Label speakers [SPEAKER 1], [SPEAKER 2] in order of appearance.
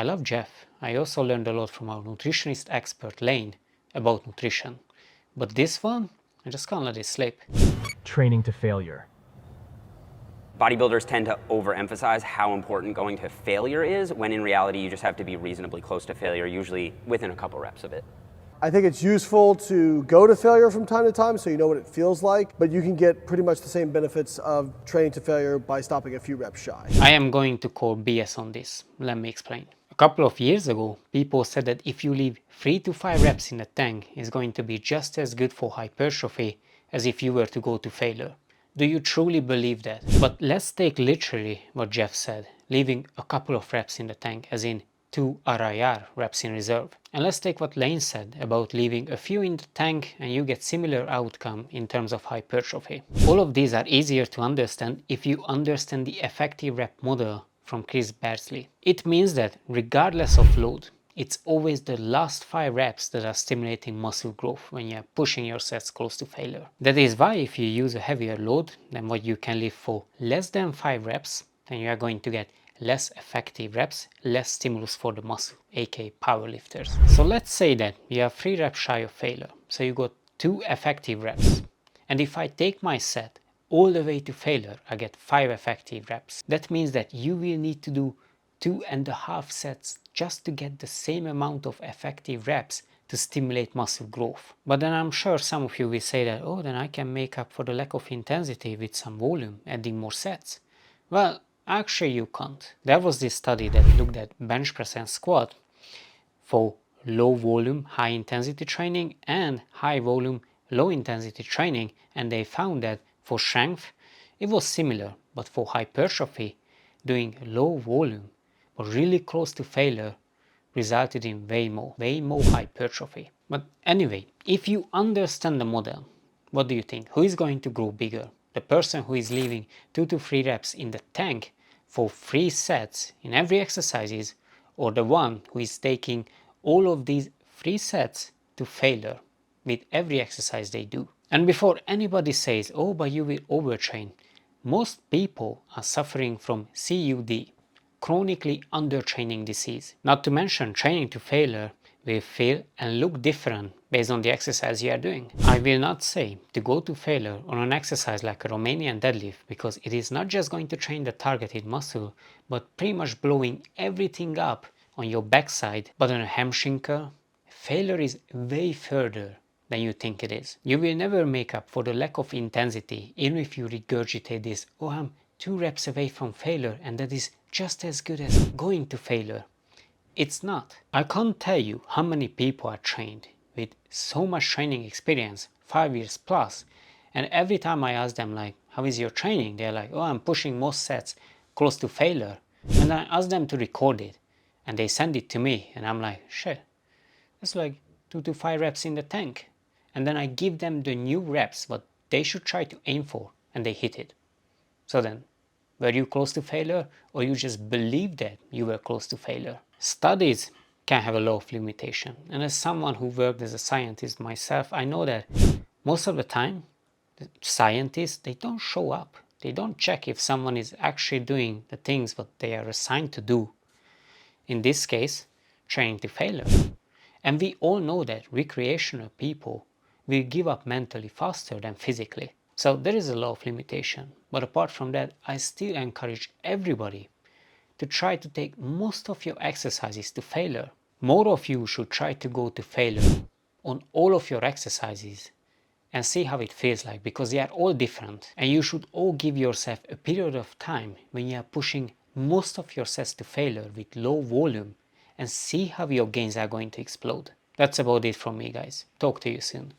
[SPEAKER 1] I love Jeff. I also learned a lot from our nutritionist expert Layne about nutrition. But this one, I just can't let it slip.
[SPEAKER 2] Training to failure.
[SPEAKER 3] Bodybuilders tend to overemphasize how important going to failure is, when in reality you just have to be reasonably close to failure, usually within a couple reps of it.
[SPEAKER 4] I think it's useful to go to failure from time to time so you know what it feels like, but you can get pretty much the same benefits of training to failure by stopping a few reps shy.
[SPEAKER 1] I am going to call BS on this. Let me explain. A couple of years ago, people said that if you leave 3 to 5 reps in the tank, it's going to be just as good for hypertrophy as if you were to go to failure. Do you truly believe that? But let's take literally what Jeff said, leaving a couple of reps in the tank, as in 2 RIR reps in reserve. And let's take what Layne said about leaving a few in the tank and you get similar outcome in terms of hypertrophy. All of these are easier to understand if you understand the effective rep model from Chris Beardsley. It means that regardless of load, it's always the last 5 reps that are stimulating muscle growth when you're pushing your sets close to failure. That is why if you use a heavier load than what you can lift for less than 5 reps, then you are going to get less effective reps, less stimulus for the muscle, aka powerlifters. So let's say that you are 3 reps shy of failure, so you got 2 effective reps. And if I take my set all the way to failure, I get 5 effective reps. That means that you will need to do 2.5 sets just to get the same amount of effective reps to stimulate muscle growth. But then I'm sure some of you will say that, oh, then I can make up for the lack of intensity with some volume, adding more sets. Well, actually you can't. There was this study that looked at bench press and squat for low volume, high intensity training and high volume, low intensity training, and they found that for strength it was similar, but for hypertrophy, doing low volume but really close to failure resulted in way more hypertrophy. But anyway, if you understand the model, what do you think? Who is going to grow bigger? The person who is leaving 2 to 3 reps in the tank for 3 sets in every exercises, or the one who is taking all of these 3 sets to failure with every exercise they do? And before anybody says, oh, but you will overtrain, most people are suffering from CUD, chronically undertraining disease. Not to mention, training to failure will feel and look different based on the exercise you are doing. I will not say to go to failure on an exercise like a Romanian deadlift, because it is not just going to train the targeted muscle, but pretty much blowing everything up on your backside. But on a hamstring curl, failure is way further than you think it is. You will never make up for the lack of intensity, even if you regurgitate this, oh, I'm 2 reps away from failure and that is just as good as going to failure. It's not. I can't tell you how many people are trained with so much training experience, 5 years plus, and every time I ask them like, how is your training? They're like, oh, I'm pushing most sets close to failure. And I ask them to record it and they send it to me and I'm like, shit, that's like 2 to 5 reps in the tank. And then I give them the new reps what they should try to aim for and they hit it. So then, were you close to failure, or you just believed that you were close to failure? Studies can have a lot of limitation, and as someone who worked as a scientist myself, I know that most of the time the scientists, they don't show up. They don't check if someone is actually doing the things what they are assigned to do. In this case, training to failure. And we all know that recreational people will give up mentally faster than physically. So there is a lot of limitation. But apart from that, I still encourage everybody to try to take most of your exercises to failure. More of you should try to go to failure on all of your exercises and see how it feels like, because they are all different. And you should all give yourself a period of time when you are pushing most of your sets to failure with low volume and see how your gains are going to explode. That's about it from me, guys. Talk to you soon.